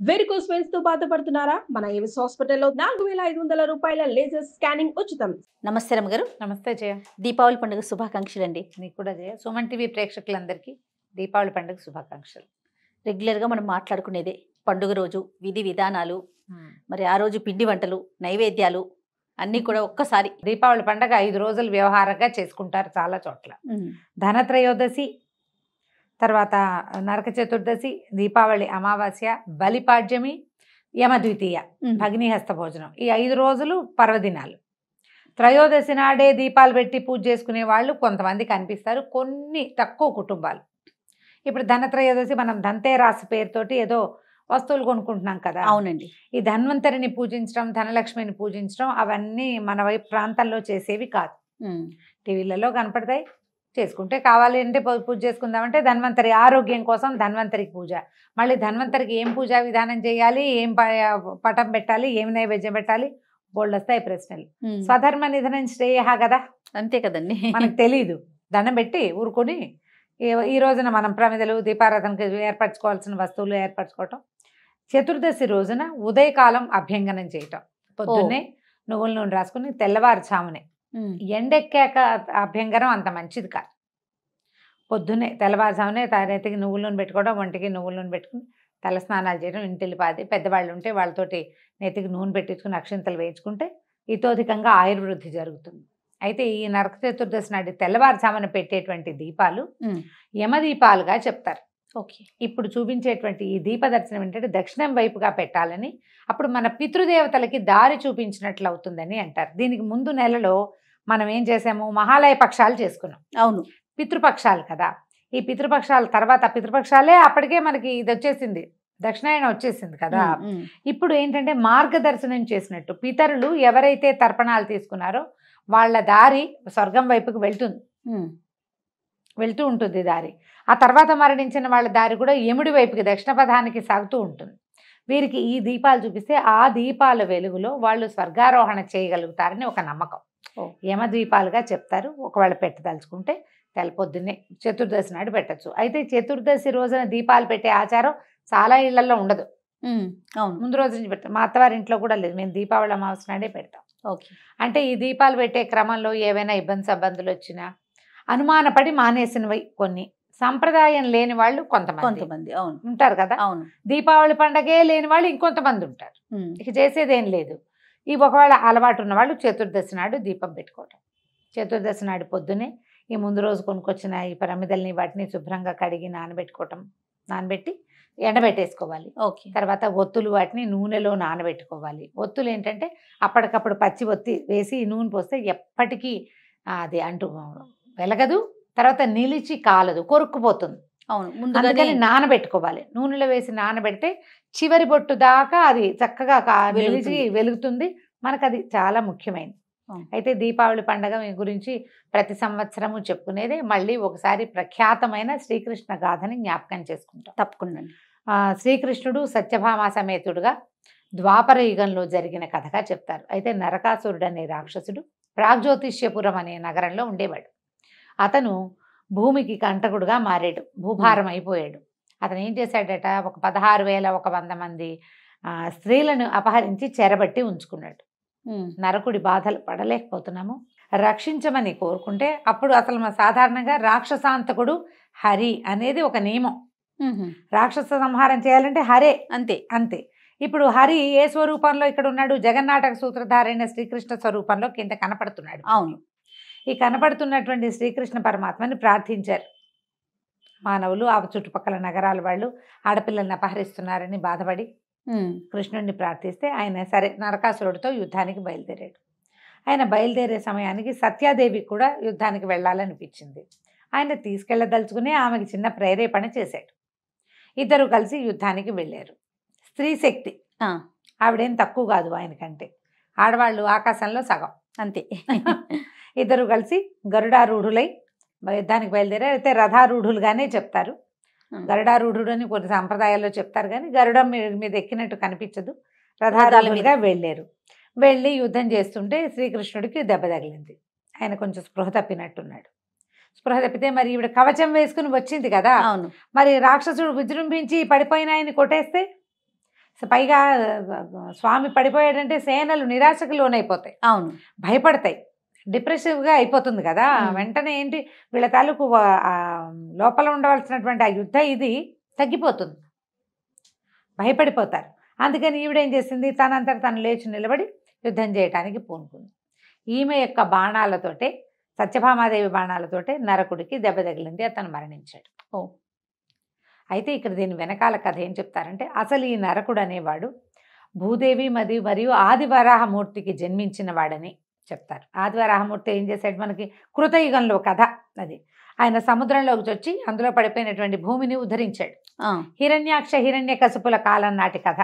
Varicose veins తో బాధపడుతున్నారా? మన ఏవిస్ హాస్పిటల్లో 4,500 రూపాయల లేజర్ స్కానింగ్ ఉచితం. నమస్తే రమ్మగారు. నమస్తే జయ. దీపావళి పండుగ శుభాకాంక్షలు అండి. నీకు కూడా జయ. సుమన్ టీవీ ప్రేక్షకులందరికీ దీపావళి పండుగ శుభాకాంక్షలు. రెగ్యులర్గా మనం మాట్లాడుకునేదే పండుగ రోజు విధి విధానాలు, మరి ఆ రోజు పిండి వంటలు, నైవేద్యాలు అన్నీ కూడా ఒక్కసారి. దీపావళి పండుగ 5 రోజులు వ్యవహారంగా చేసుకుంటారు చాలా చోట్ల. ధనత్రయోదశి, తర్వాత నరక చతుర్దశి, దీపావళి అమావాస్య, బలిపాడ్యమి, యమద్వితీయ, భగినీహస్త భోజనం, ఈ 5 రోజులు పర్వదినాలు. త్రయోదశి నాడే దీపాలు పెట్టి పూజ చేసుకునే వాళ్ళు కొంతమంది కనిపిస్తారు, కొన్ని తక్కువ కుటుంబాలు. ఇప్పుడు ధనత్రయోదశి మనం ధన్తేరాస్ పేరుతోటి ఏదో వస్తువులు కొనుక్కుంటున్నాం కదా. అవునండి. ఈ ధన్వంతరిని పూజించడం, ధనలక్ష్మిని పూజించడం అవన్నీ మన వైపు ప్రాంతాల్లో చేసేవి కాదు. టీవీలలో కనపడతాయి, చేసుకుంటే కావాలి అంటే పూజ చేసుకుందామంటే ధన్వంతరి ఆరోగ్యం కోసం ధన్వంతరికి పూజ. మళ్ళీ ధన్వంతరికి ఏం పూజా విధానం చేయాలి, ఏం పటం పెట్టాలి, ఏం నైవేద్యం పెట్టాలి, బోల్డ్ వస్తాయి ప్రశ్నలు. స్వధర్మ నిధనం శ్రేయ కదా, అంతే కదండి. మనకు తెలీదు. దండం పెట్టి ఊరుకొని ఈ రోజున మనం ప్రమిదలు దీపారాధనకి ఏర్పరచుకోవాల్సిన వస్తువులు ఏర్పరచుకోవటం. చతుర్దశి రోజున ఉదయకాలం అభ్యంగనం చేయటం. పొద్దున్నే నువ్వుల నూనె రాసుకుని తెల్లవారుజామునే, ఎండెక్కాక అభ్యంగనం అంత మంచిది కాదు. పొద్దున్నే తెల్లవారుజామునే నెత్తికి నువ్వుల నూనె పెట్టుకోవడం, ఒంటికి నువ్వుల నూనె పెట్టుకుని తల స్నానాలు చేయడం, ఇంటిల్లిపాది పెద్దవాళ్ళు ఉంటే వాళ్ళతోటి నెత్తికి నూనె పెట్టించుకుని అక్షింతలు వేయించుకుంటే ఇతోధికంగా ఆయుర్వృద్ధి జరుగుతుంది. అయితే ఈ నరక చతుర్దశి నాటి తెల్లవారుజామున పెట్టేటువంటి దీపాలు యమదీపాలుగా చెప్తారు. ఓకే. ఇప్పుడు చూపించేటువంటి ఈ దీపదర్శనం ఏంటంటే దక్షిణం వైపుగా పెట్టాలని, అప్పుడు మన పితృదేవతలకి దారి చూపించినట్లు అవుతుందని అంటారు. దీనికి ముందు నెలలో మనం ఏం చేసాము, మహాలయ పక్షాలు చేసుకున్నాం. అవును, పితృపక్షాలు కదా. ఈ పితృపక్షాల తర్వాత పితృపక్షాలే అప్పటికే మనకి ఇది వచ్చేసింది, దక్షిణాయనం వచ్చేసింది కదా. ఇప్పుడు ఏంటంటే మార్గదర్శనం చేసినట్టు పితరులు ఎవరైతే తర్పణాలు తీసుకున్నారో వాళ్ళ దారి స్వర్గం వైపుకి వెళ్తూ ఉంటుంది దారి. ఆ తర్వాత మరణించిన వాళ్ళ దారి కూడా యముడి వైపుకి దక్షిణ పథానికి సాగుతూ ఉంటుంది. వీరికి ఈ దీపాలు చూపిస్తే ఆ దీపాల వెలుగులో వాళ్ళు స్వర్గారోహణ చేయగలుగుతారని ఒక నమ్మకం. యమద్వీపాలుగా చెప్తారు. ఒకవేళ పెట్టదలుచుకుంటే తెల్లపొద్దున్నే చతుర్దశి నాడు పెట్టచ్చు. అయితే చతుర్దశి రోజున దీపాలు పెట్టే ఆచారం చాలా ఇళ్లలో ఉండదు. అవును, ముందు రోజు నుంచి పెడతాం. మా అత్తవారింట్లో కూడా లేదు, మేము దీపావళి అమావాస్య నాడే పెడతాం. ఓకే. అంటే ఈ దీపాలు పెట్టే క్రమంలో ఏవైనా ఇబ్బందులు వచ్చినా అనుమానపడి మానేసినవి కొన్ని, సంప్రదాయం లేని వాళ్ళు కొంతమంది అవును ఉంటారు కదా. అవును, దీపావళి పండగే లేని వాళ్ళు ఇంకొంతమంది ఉంటారు. ఇక చేసేదేం లేదు. ఈ ఒకవేళ అలవాటు ఉన్న వాళ్ళు చతుర్దశి నాడు దీపం పెట్టుకోవటం. చతుర్దశి నాడు పొద్దునే ఈ ముందు రోజు కొనుక్కొచ్చిన ఈ ప్రమిదల్ని వాటిని శుభ్రంగా కడిగి నానబెట్టి ఎండబెట్టేసుకోవాలి. ఓకే. తర్వాత ఒత్తులు వాటిని నూనెలో నానబెట్టుకోవాలి. ఒత్తులు ఏంటంటే అప్పటికప్పుడు పచ్చి ఒత్తి వేసి నూనె పోస్తే ఎప్పటికీ అది అంటూ వెలగదు, తర్వాత నిలిచి కాలదు, కొరుక్కుపోతుంది. అవును, అందుకని నానబెట్టుకోవాలి. నూనెలో వేసి నానబెడితే చివరి బొట్టు దాకా అది చక్కగా నిలిచి వెలుగుతుంది. మనకు అది చాలా ముఖ్యమైనది. అయితే దీపావళి పండుగ గురించి ప్రతి సంవత్సరము చెప్పుకునేది. మళ్ళీ ఒకసారి ప్రఖ్యాతమైన శ్రీకృష్ణ గాథని జ్ఞాపకం చేసుకుంటాం. తప్పకుండా. శ్రీకృష్ణుడు సత్యభామ సమేతుడుగా ద్వాపర యుగంలో జరిగిన కథగా చెప్తారు. అయితే నరకాసురుడు అనే రాక్షసుడు ప్రాగ్జ్యోతిష్యపురం అనే నగరంలో ఉండేవాడు. అతను భూమికి కంటకుడుగా మారాడు, భూభారం అయిపోయాడు. అతను ఏం చేశాడట, ఒక 16,100 మంది స్త్రీలను అపహరించి చెరబట్టి ఉంచుకున్నాడు. నరకుడి బాధలు పడలేకపోతున్నాము, రక్షించమని కోరుకుంటే అప్పుడు అసలు సాధారణంగా రాక్షసాంతకుడు హరి అనేది ఒక నియమం. రాక్షస సంహారం చేయాలంటే హరే, అంతే. ఇప్పుడు హరి ఏ స్వరూపంలో ఇక్కడ ఉన్నాడు, జగన్నాటక సూత్రధారైన శ్రీకృష్ణ స్వరూపంలో కింద కనపడుతున్నాడు. అవును. ఈ కనపడుతున్నటువంటి శ్రీకృష్ణ పరమాత్మని ప్రార్థించారు మానవులు. ఆ చుట్టుపక్కల నగరాల వాళ్ళు ఆడపిల్లల్ని అపహరిస్తున్నారని బాధపడి కృష్ణుడిని ప్రార్థిస్తే ఆయన సరే నరకాసురుడితో యుద్ధానికి బయలుదేరాడు. ఆయన బయలుదేరే సమయానికి సత్యాదేవి కూడా యుద్ధానికి వెళ్ళాలనిపించింది. ఆయన తీసుకెళ్లదలుచుకుని ఆమెకి చిన్న ప్రేరేపణ చేశాడు. ఇద్దరు కలిసి యుద్ధానికి వెళ్ళారు. స్త్రీ శక్తి ఆవిడేం తక్కువ కాదు ఆయనకంటే, ఆడవాళ్ళు ఆకాశంలో సగం అంతే. ఇద్దరు కలిసి గరుడారూఢులై యుద్ధానికి బయలుదేరారు. అయితే రథారూఢులుగానే చెప్తారు. గరుడారూఢుడు అని కొన్ని సంప్రదాయాల్లో చెప్తారు, కానీ గరుడం మీద ఎక్కినట్టు కనిపించదు. రథారూఢులుగా వెళ్ళారు. వెళ్ళి యుద్ధం చేస్తుంటే శ్రీకృష్ణుడికి దెబ్బ తగిలింది. ఆయన కొంచెం స్పృహ తప్పినట్టున్నాడు. స్పృహ తప్పితే మరి ఈవిడ కవచం వేసుకుని వచ్చింది కదా, మరి రాక్షసుడు విజృంభించి పడిపోయిన ఆయన్ని కొట్టేస్తే పైగా స్వామి పడిపోయాడంటే సేనలు నిరాశకు లోనైపోతాయి, అవును, భయపడతాయి, డిప్రెసివ్గా అయిపోతుంది కదా. వెంటనే ఏంటి వీళ్ళ తాలూకు లోపల ఉండవలసినటువంటి ఆ యుద్ధ ఇది తగ్గిపోతుంది, భయపడిపోతారు. అందుకని ఈవిడేం చేసింది, తనంతట తను లేచి నిలబడి యుద్ధం చేయడానికి పూనుకుంది. ఈమె యొక్క బాణాలతోటే, సత్యభామాదేవి బాణాలతోటే నరకుడికి దెబ్బ తగిలింది, అతను మరణించాడు. అయితే ఇక్కడ దీని వెనకాల కథ ఏం చెప్తారంటే, అసలు ఈ నరకుడు అనేవాడు భూదేవి మరియు ఆదివరాహమూర్తికి జన్మించిన వాడని చెప్తారు. ఆదివరాహమూర్తి ఏం చేశాడు, మనకి కృతయుగంలో కథ అది. ఆయన సముద్రంలోకి వచ్చి అందులో పడిపోయినటువంటి భూమిని ఉద్ధరించాడు. హిరణ్యాక్ష హిరణ్యకశిపుల కాలం నాటి కథ.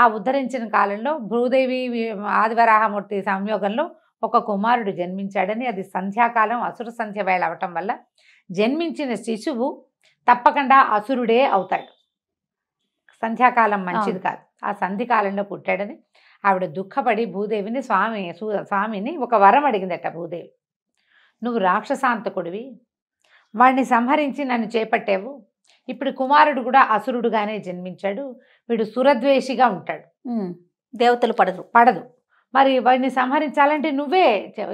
ఆ ఉద్ధరించిన కాలంలో భూదేవి ఆదివరాహమూర్తి సంయోగంలో ఒక కుమారుడు జన్మించాడని, అది సంధ్యాకాలం అసుర సంధ్య వేళ అవటం వల్ల జన్మించిన శిశువు తప్పకుండా అసురుడే అవుతాడు. సంధ్యాకాలం మంచిది కాదు, ఆ సంధికాలంలో పుట్టాడని ఆవిడ దుఃఖపడి భూదేవిని స్వామిని ఒక వరం అడిగిందట. భూదేవి, నువ్వు రాక్షసాంతకుడివి, వాడిని సంహరించి నన్ను చేపట్టావు, ఇప్పుడు కుమారుడు కూడా అసురుడుగానే జన్మించాడు, వీడు సురద్వేషిగా ఉంటాడు, దేవతలు పడదు, మరి వాడిని సంహరించాలంటే నువ్వే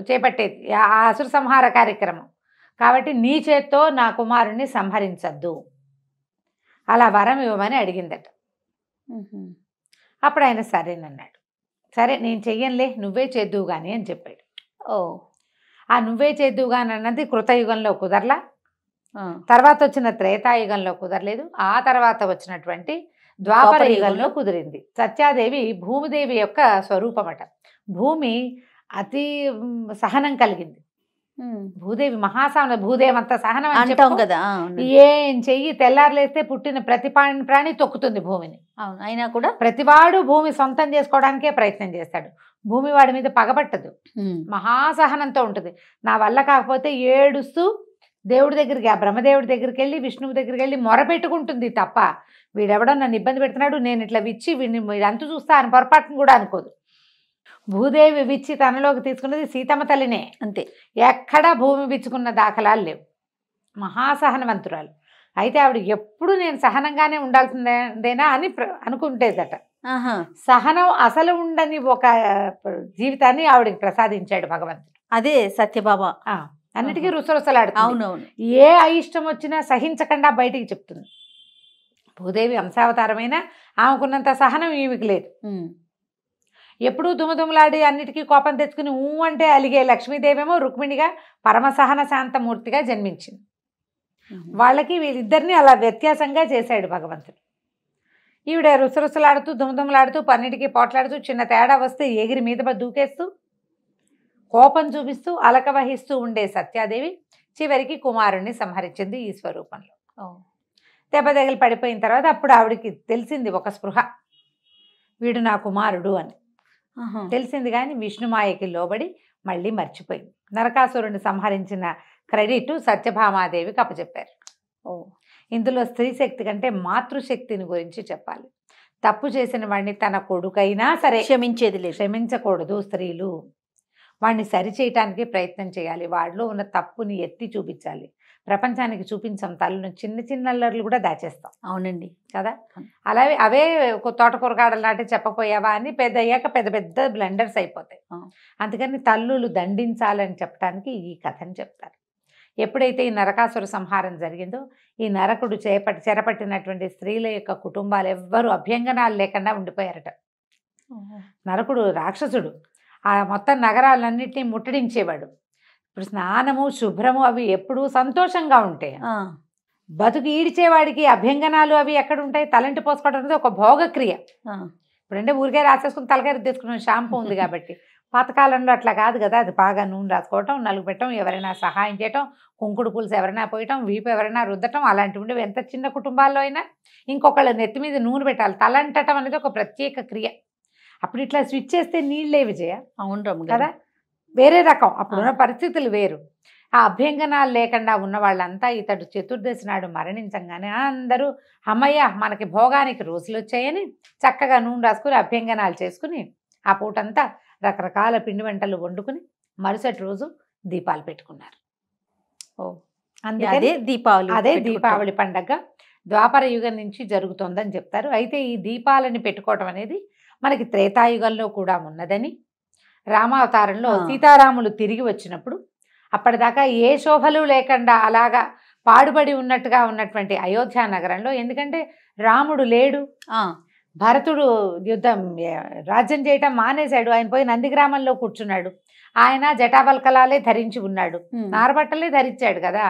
చేపట్టేది ఆ అసుర సంహార కార్యక్రమం, కాబట్టి నీ చేత్తో నా కుమారుణ్ణి సంహరించద్దు, అలా వరం ఇవ్వమని అడిగిందట. అప్పుడు ఆయన సరేనన్నాడు. సరే నేను చెయ్యనులే, నువ్వే చేద్దువు కానీ అని చెప్పాడు. ఆ నువ్వే చేద్దువు కానీ అన్నది కృతయుగంలో కుదరలా, తర్వాత వచ్చిన త్రేతాయుగంలో కుదరలేదు, ఆ తర్వాత వచ్చినటువంటి ద్వాపర యుగంలో కుదిరింది. సత్యాదేవి భూమిదేవి యొక్క స్వరూపమట. భూమి అతి సహనం కలిగింది, భూదేవి మహాసహన, భూదేవి అంత సహనం అంటాం కదా. ఏం చెయ్యి తెల్లారులేస్తే పుట్టిన ప్రతి ప్రాణి తొక్కుతుంది భూమిని. అవును, అయినా కూడా ప్రతివాడు భూమి సొంతం చేసుకోవడానికే ప్రయత్నం చేస్తాడు, భూమి వాడి మీద పగబట్టదు, మహాసహనంతో ఉంటుంది. నా వల్ల కాకపోతే ఏడుస్తూ దేవుడి దగ్గరికి, ఆ బ్రహ్మదేవుడి దగ్గరికి వెళ్ళి విష్ణువు దగ్గరికి వెళ్ళి మొరపెట్టుకుంటుంది తప్ప, వీడెవడో నన్ను ఇబ్బంది పెడుతున్నాడు, నేను ఇట్లా విచ్చి వీడిని అంతు చూస్తా అని పొరపాటును కూడా అనుకోదు. భూదేవి విచ్చి తనలోకి తీసుకున్నది సీతమ్మ తల్లినే, అంతే, ఎక్కడా భూమి విచ్చుకున్న దాఖలాలు లేవు. మహాసహనవంతురాలు. అయితే ఆవిడ ఎప్పుడు నేను సహనంగానే ఉండాల్సిందేనా అని అనుకుంటేదట. సహనం అసలు ఉండని ఒక జీవితాన్ని ఆవిడకి ప్రసాదించాడు భగవంతుడు. అదే సత్యభామ. అన్నిటికీ రుసరుసలాడుతుంది. అవునవును, ఏ అయిష్టం వచ్చినా సహించకుండా బయటికి చెప్తుంది. భూదేవి అంశావతారమైన ఆమెకున్నంత సహనం ఈమెకి లేదు. ఎప్పుడూ దుమదుమలాడి అన్నిటికీ కోపం తెచ్చుకుని అంటే అలిగే లక్ష్మీదేవేమో రుక్మిణిగా పరమసహన శాంతమూర్తిగా జన్మించింది. వాళ్ళకి వీళ్ళిద్దరిని అలా వ్యత్యాసంగా చేశాడు భగవంతుడు. ఈవిడ రుసరుసలాడుతూ దుమదుమలాడుతూ పన్నిటికీ పోట్లాడుతూ చిన్న తేడా వస్తే ఎగిరి మీద దూకేస్తూ కోపం చూపిస్తూ అలక వహిస్తూ ఉండే సత్యాదేవి చివరికి కుమారుణ్ణి సంహరించింది ఈ స్వరూపంలో. దెబ్బ తగిలి పడిపోయిన తర్వాత అప్పుడు ఆవిడికి తెలిసింది ఒక స్పృహ, వీడు నా కుమారుడు అని తెలిసింది. కానీ విష్ణుమాయకి లోబడి మళ్ళీ మర్చిపోయింది. నరకాసురుడిని సంహరించిన క్రెడిట్ సత్యభామాదేవికి అప్పచెప్పారు. ఇందులో స్త్రీ శక్తి కంటే మాతృశక్తిని గురించి చెప్పాలి. తప్పు చేసిన వాడిని తన కొడుకైనా సరే క్షమించకూడదు. స్త్రీలు వాడిని సరిచేయటానికి ప్రయత్నం చేయాలి, వాడిలో ఉన్న తప్పుని ఎత్తి చూపించాలి. ప్రపంచానికి చూపించాం, తల్లిని చిన్న చిన్న అల్లర్లు కూడా దాచేస్తాం. అవునండి కదా. అలాగే అవే తోటకూరగాడలు నాటి చెప్పపోయావా అని పెద్ద అయ్యాక పెద్ద పెద్ద బ్లండర్స్ అయిపోతాయి. అందుకని తల్లులు దండించాలని చెప్పడానికి ఈ కథని చెప్తారు. ఎప్పుడైతే ఈ నరకాసుర సంహారం జరిగిందో, ఈ నరకుడు చెరపట్టినటువంటి స్త్రీల యొక్క కుటుంబాలు ఎవ్వరూ అభ్యంగనాలు లేకుండా ఉండిపోయారట. నరకుడు రాక్షసుడు, ఆ మొత్తం నగరాలన్నింటినీ ముట్టడించేవాడు. ఇప్పుడు స్నానము శుభ్రము అవి ఎప్పుడూ సంతోషంగా ఉంటాయి. బతుకు ఈడ్చేవాడికి అభ్యంగనాలు అవి ఎక్కడ ఉంటాయి? తలంటి పోసుకోవడం అనేది ఒక భోగక్రియ. ఇప్పుడంటే ఊరికే రాసేసుకుని తలకాయ రుద్దేసుకున్న షాంపూ ఉంది కాబట్టి. పాతకాలంలో అట్లా కాదు కదా. అది బాగా నూనె రాసుకోవటం, నలుగు పెట్టడం, ఎవరైనా సహాయం చేయటం, కుంకుడు పులుసు ఎవరైనా పోయటం, వీపు ఎవరైనా రుద్దటం, అలాంటివి ఉండేవి. ఎంత చిన్న కుటుంబాల్లో అయినా ఇంకొకళ్ళ నెత్తి మీద నూనె పెట్టాలి. తలంటటం అనేది ఒక ప్రత్యేక క్రియ. అప్పుడు ఇట్లా స్విచ్ చేస్తే నీళ్ళే విజయ. అవును కదా, వేరే రకం. అప్పుడున్న పరిస్థితులు వేరు. ఆ అభ్యంగనాలు లేకుండా ఉన్న వాళ్ళంతా ఇతడు చతుర్దశి నాడు మరణించంగానే అందరూ అమ్మయ్య మనకి భోగానికి రోజులు వచ్చాయని చక్కగా నూనె రాసుకుని అభ్యంగనాలు చేసుకుని ఆ పూటంతా రకరకాల పిండి వంటలు వండుకుని మరుసటి రోజు దీపాలు పెట్టుకున్నారు. అందుకే అదే దీపావళి పండగ ద్వాపర యుగం నుంచి జరుగుతోందని చెప్తారు. అయితే ఈ దీపాలని పెట్టుకోవటం అనేది మనకి త్రేతాయుగంలో కూడా ఉన్నదని, రామావతారంలో సీతారాములు తిరిగి వచ్చినప్పుడు అప్పటిదాకా ఏ శోభలు లేకుండా అలాగా పాడుబడి ఉన్నట్టుగా ఉన్నటువంటి అయోధ్య నగరంలో, ఎందుకంటే రాముడు లేడు, భరతుడు రాజ్యం చేయటం మానేశాడు, ఆయన పోయి నందిగ్రామంలో కూర్చున్నాడు, ఆయన జటాబల్కలాలే ధరించి ఉన్నాడు, నారబట్టలే ధరించాడు కదా.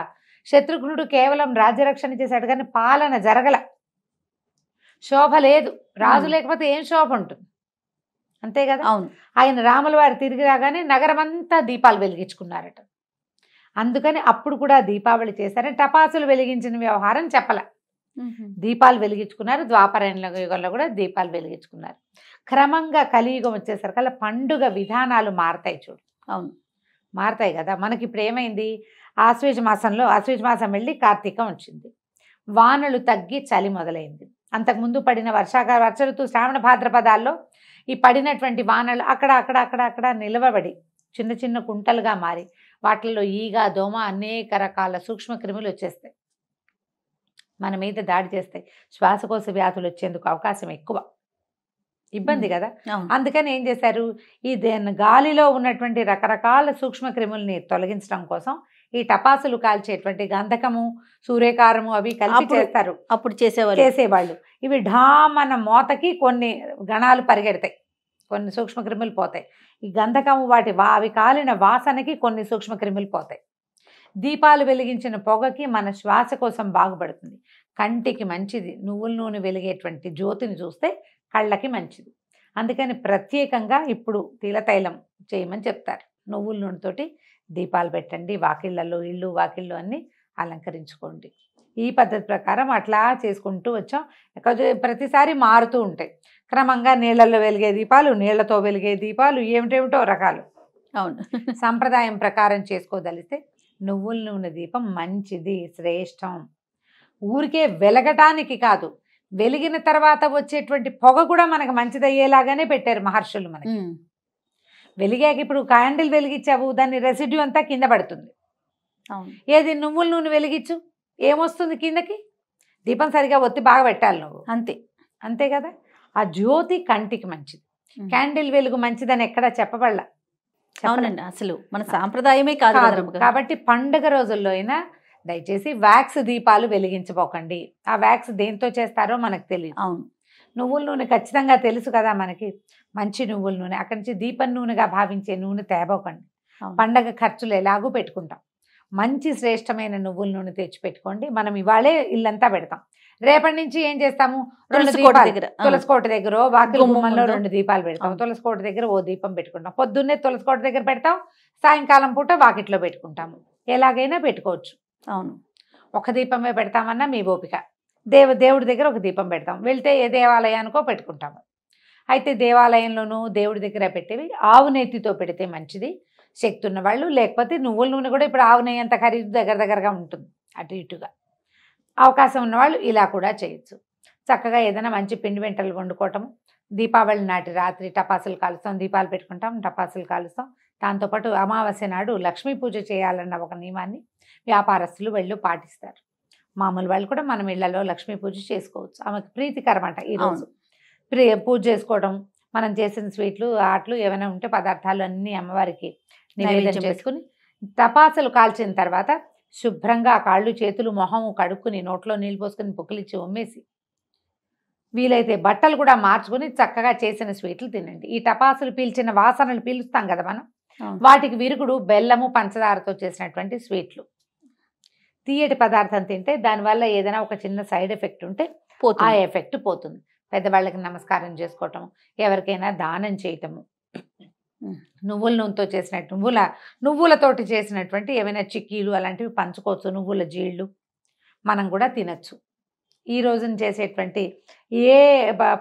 శత్రుఘ్నుడు కేవలం రాజ్యరక్షణ చేశాడు కానీ పాలన జరగల, శోభ లేదు. రాజు లేకపోతే ఏం శోభ ఉంటుంది, అంతే కదా. ఆయన రాముల వారు తిరిగి రాగానే నగరం అంతా దీపాలు వెలిగించుకున్నారట. అందుకని అప్పుడు కూడా దీపావళి చేశారని టపాసులు వెలిగించిన వ్యవహారం చెప్పల, దీపాలు వెలిగించుకున్నారు. ద్వాపర యుగంలో కూడా దీపాలు వెలిగించుకున్నారు. క్రమంగా కలియుగం వచ్చేసరికల్లా పండుగ విధానాలు మారతాయి. చూడు, అవును మారతాయి కదా. మనకి ఇప్పుడు ఏమైంది, ఆశ్వేజ మాసం వెళ్ళి కార్తీకం వచ్చింది, వానలు తగ్గి చలి మొదలైంది. అంతకుముందు పడిన వర్ష ఋతు శ్రావణ భాద్రపదాల్లో ఈ పడినటువంటి వానలు అక్కడ నిలవబడి చిన్న చిన్న కుంటలుగా మారి వాటిల్లో ఈగ, దోమ, అనేక రకాల సూక్ష్మ క్రిములు వచ్చేస్తాయి, మన మీద దాడి చేస్తాయి. శ్వాసకోశ వ్యాధులు వచ్చేందుకు అవకాశం ఎక్కువ, ఇబ్బంది కదా. అందుకని ఏం చేశారు, ఈ గాలిలో ఉన్నటువంటి రకరకాల సూక్ష్మ క్రిముల్ని తొలగించడం కోసం ఈ టపాసులు కాల్చేటువంటి గంధకము, సూర్యకారము అవి కలిపి చేస్తారు. అప్పుడు చేసేవాళ్ళు. ఇవి ఢామన్న మోతకి కొన్ని గణాలు పరిగెడతాయి, కొన్ని సూక్ష్మ క్రిములు పోతాయి. ఈ గంధకము అవి కాలిన వాసనకి కొన్ని సూక్ష్మ క్రిములు పోతాయి. దీపాలు వెలిగించిన పొగకి మన శ్వాసకోశం బాగుపడుతుంది, కంటికి మంచిది. నువ్వుల నూనె వెలిగేటువంటి జ్యోతిని చూస్తే కళ్ళకి మంచిది. అందుకని ప్రత్యేకంగా ఇప్పుడు తిలతైలం చేయమని చెప్తారు. నువ్వుల నూనెతోటి దీపాలు పెట్టండి, వాకిళ్ళల్లో ఇళ్ళు వాకిళ్ళు అన్నీ అలంకరించుకోండి. ఈ పద్ధతి ప్రకారం అట్లా చేసుకుంటూ వచ్చాం. ప్రతిసారి మారుతూ ఉంటాయి. క్రమంగా నీళ్ళల్లో వెలిగే దీపాలు, నీళ్లతో వెలిగే దీపాలు, ఏమిటేమిటో రకాలు. అవును, సంప్రదాయం ప్రకారం చేసుకోదలిస్తే నువ్వుల నూనె దీపం మంచిది, శ్రేష్టం. ఊరికే వెలగటానికి కాదు, వెలిగిన తర్వాత వచ్చేటువంటి పొగ కూడా మనకు మంచిదయ్యేలాగానే పెట్టారు మహర్షులు మనకి. వెలిగాక ఇప్పుడు క్యాండిల్ వెలిగించావు, దాని రెసిడ్యూ అంతా కింద పడుతుంది. ఏది నువ్వుల నూనె వెలిగించు, ఏమొస్తుంది కిందకి? దీపం సరిగా ఒత్తి బాగా పెట్టాలి నువ్వు, అంతే కదా. ఆ జ్యోతి కంటికి మంచిది. క్యాండిల్ వెలుగు మంచిదని ఎక్కడా చెప్పబడలా. అవునండి, అసలు మన సాంప్రదాయమే కాదు. కాబట్టి పండుగ రోజుల్లో అయినా దయచేసి వ్యాక్స్ దీపాలు వెలిగించబోకండి. ఆ వ్యాక్స్ దేంతో చేస్తారో మనకు తెలియదు. అవును, నువ్వుల నూనె ఖచ్చితంగా తెలుసు కదా మనకి, మంచి నువ్వుల నూనె. అక్కడి నుంచి దీపం నూనెగా భావించే నూనె తేబోకండి. పండగ ఖర్చులు ఎలాగూ పెట్టుకుంటాం, మంచి శ్రేష్టమైన నువ్వుల నూనె తెచ్చి పెట్టుకోండి. మనం ఇవాళే ఇల్లంతా పెడతాం, రేపటి నుంచి ఏం చేస్తాము, తులసికోట దగ్గర వాకిలి గుమ్మంలో 2 దీపాలు పెడతాం, తులసికోట దగ్గర ఓ దీపం పెట్టుకుంటాం, పొద్దున్నే తులసికోట దగ్గర పెడతాం, సాయంకాలం పూట వాకిట్లో పెట్టుకుంటాము. ఎలాగైనా పెట్టుకోవచ్చు. అవును, ఒక దీపమే పెడతామన్నా మీ ఓపిక. దేవుడి దగ్గర ఒక దీపం పెడతాం, వెళ్తే ఏ దేవాలయానికో పెట్టుకుంటాము. అయితే దేవాలయంలోనూ దేవుడి దగ్గర పెట్టేవి ఆవు నెయ్యితో పెడితే మంచిది, శక్తి ఉన్న వాళ్ళు. లేకపోతే నువ్వుల నూనె కూడా ఇప్పుడు ఆవు నెయ్యి అంత ఖరీదు దగ్గరగా ఉంటుంది, అటు ఇటుగా. అవకాశం ఉన్నవాళ్ళు ఇలా కూడా చేయొచ్చు. చక్కగా ఏదైనా మంచి పిండి వంటలు వండుకోవటం. దీపావళి నాటి రాత్రి టపాసులు కాలుస్తాం, దీపాలు పెట్టుకుంటాం, టపాసులు కాలుస్తాం. దాంతోపాటు అమావాస్య నాడు లక్ష్మీ పూజ చేయాలన్న ఒక నియమాన్ని వ్యాపారస్తులు వెళ్ళు పాటిస్తారు. మామూలు వాళ్ళు కూడా మనం ఇళ్లలో లక్ష్మీ పూజ చేసుకోవచ్చు. ఆమెకు ప్రీతికరం అంట ఈరోజు పూజ చేసుకోవడం. మనం చేసిన స్వీట్లు, ఆటలు ఏమైనా ఉంటే పదార్థాలు అన్నీ అమ్మవారికి నివేదన చేసుకుని టపాసులు కాల్చిన తర్వాత శుభ్రంగా కాళ్ళు చేతులు మొహం కడుక్కుని నోట్లో నీళ్ళు పోసుకుని పుక్కిలిచ్చి ఉమ్మేసి వీలైతే బట్టలు కూడా మార్చుకుని చక్కగా చేసిన స్వీట్లు తినండి. ఈ టపాసులు పీల్చిన వాసనలు పీలుస్తాం కదా మనం, వాటికి విరుగుడు బెల్లము పంచదారతో చేసినటువంటి స్వీట్లు. తీయటి పదార్థం తింటే దానివల్ల ఏదైనా ఒక చిన్న సైడ్ ఎఫెక్ట్ ఉంటే ఆ ఎఫెక్ట్ పోతుంది. పెద్దవాళ్ళకి నమస్కారం చేసుకోవటం, ఎవరికైనా దానం చేయటము, నువ్వుల నూనెతో చేసినట్టు నువ్వులతోటి చేసినటువంటి ఏమైనా చిక్కీలు అలాంటివి పంచుకోవచ్చు. నువ్వుల జీళ్ళు మనం కూడా తినచ్చు. ఈ రోజున చేసేటువంటి ఏ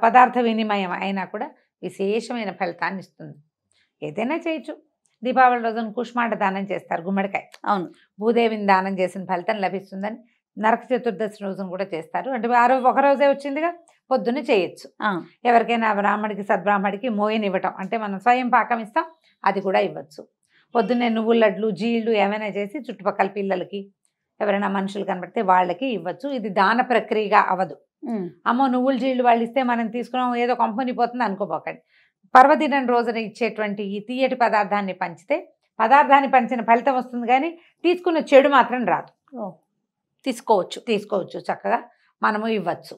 పదార్థ వినిమయం అయినా కూడా విశేషమైన ఫలితాన్ని ఇస్తుంది. ఏదైనా చేయొచ్చు. దీపావళి రోజున కుష్మాండ దానం చేస్తారు, గుమ్మడికాయ. అవును, భూదేవిని దానం చేసిన ఫలితం లభిస్తుందని. నరక చతుర్దశి రోజున కూడా చేస్తారు. అంటే ఆ రోజు ఒక రోజే వచ్చిందిగా, పొద్దున్నే చేయొచ్చు. ఎవరికైనా బ్రాహ్మడికి సద్బ్రాహ్మడికి మోయనివ్వటం, అంటే మనం స్వయం పాకం ఇస్తాం, అది కూడా ఇవ్వచ్చు. పొద్దున్నే నువ్వుల లడ్లు జీళ్ళు ఏమైనా చేసి చుట్టుపక్కల పిల్లలకి ఎవరైనా మనుషులు కనబడితే వాళ్ళకి ఇవ్వచ్చు. ఇది దాన ప్రక్రియగా అవ్వదు. అమ్మో నువ్వుల జీళ్ళు వాళ్ళు ఇస్తే మనం తీసుకున్నాం ఏదో కంపెనీ పోతుంది అనుకోపోకండి. పర్వదినం రోజున ఇచ్చేటువంటి ఈ తీయటి పదార్థాన్ని పంచితే పదార్థాన్ని పంచిన ఫలితం వస్తుంది, కానీ తీసుకున్న చెడు మాత్రం రాదు. తీసుకోవచ్చు చక్కగా మనము ఇవ్వచ్చు.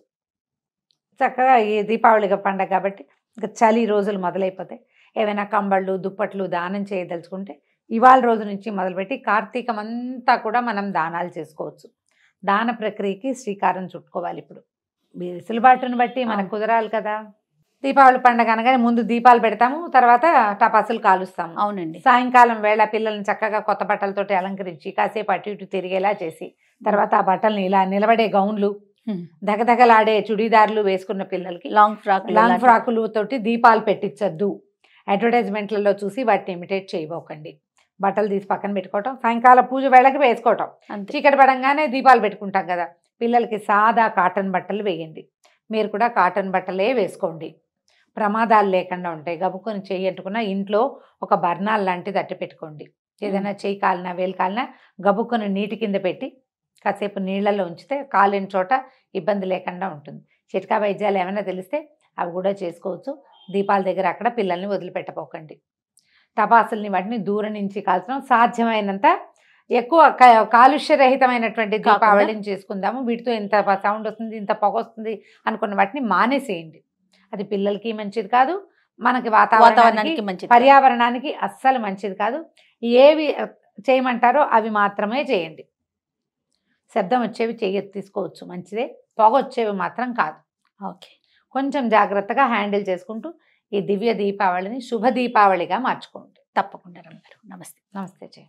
చక్కగా ఈ దీపావళి పండగ కాబట్టి ఇంకా చలి రోజులు మొదలైపోతాయి. ఏవైనా కంబళ్ళు దుప్పట్లు దానం చేయదలుచుకుంటే ఇవాళ రోజు నుంచి మొదలుపెట్టి కార్తీకం అంతా కూడా మనం దానాలు చేసుకోవచ్చు. దాన ప్రక్రియకి శ్రీకారం చుట్టుకోవాలి. ఇప్పుడు వెసులుబాటును బట్టి మనకు కుదరాలి కదా. దీపావళి పండగ అనగానే ముందు దీపాలు పెడతాము, తర్వాత టపాసులు కాలుస్తాము. అవునండి. సాయంకాలం వేళ పిల్లల్ని చక్కగా కొత్త బట్టలతోటి అలంకరించి కాసేపు అటు ఇటు తిరిగేలా చేసి తర్వాత ఆ బట్టల్ని ఇలా నిలబడే గౌన్లు దగదగలాడే చుడీదార్లు వేసుకున్న పిల్లలకి లాంగ్ ఫ్రాకులు తోటి దీపాలు పెట్టించద్దు. అడ్వర్టైజ్మెంట్లలో చూసి వాటిని ఇమిటేట్ చేయబోకండి. బట్టలు తీసి పక్కన పెట్టుకోవటం, సాయంకాలం పూజ వేళకి వేసుకోవటం. చీకటి పడంగానే దీపాలు పెట్టుకుంటాం కదా. పిల్లలకి సాదా కాటన్ బట్టలు వేయండి. మీరు కూడా కాటన్ బట్టలే వేసుకోండి. ప్రమాదాలు లేకుండా ఉంటాయి. గబుకొని చెయ్యి అంటుకున్న ఇంట్లో ఒక బర్నాల్ లాంటిది అట్టి పెట్టుకోండి. ఏదైనా చెయ్యి కాలినా వేలు కాలినా గబుకొని నీటి కింద పెట్టి కాసేపు నీళ్ళల్లో ఉంచితే కాలిన చోట ఇబ్బంది లేకుండా ఉంటుంది. చిట్కా వైద్యాలు ఏమైనా తెలిస్తే అవి కూడా చేసుకోవచ్చు. దీపాల దగ్గర అక్కడ పిల్లల్ని వదిలిపెట్టపోకండి. టపాసుల్ని వాటిని దూరం నుంచి కాల్చడం, సాధ్యమైనంత ఎక్కువ కాలుష్యరహితమైనటువంటి దీపావళిని చేసుకుందాము. వీటితో ఇంత సౌండ్ వస్తుంది, ఇంత పొగ వస్తుంది అనుకున్న వాటిని మానేసేయండి. అది పిల్లలకి మంచిది కాదు, మనకి వాతావరణానికి మంచిది, పర్యావరణానికి అస్సలు మంచిది కాదు. ఏవి చేయమంటారో అవి మాత్రమే చేయండి. శబ్దం వచ్చేవి తీసుకోవచ్చు, మంచిదే. పొగ వచ్చేవి మాత్రం కాదు. ఓకే, కొంచెం జాగ్రత్తగా హ్యాండిల్ చేసుకుంటూ ఈ దివ్య దీపావళిని శుభ దీపావళిగా మార్చుకోండి. తప్పకుండా రమ్య గారు. నమస్తే. నమస్తే జయ.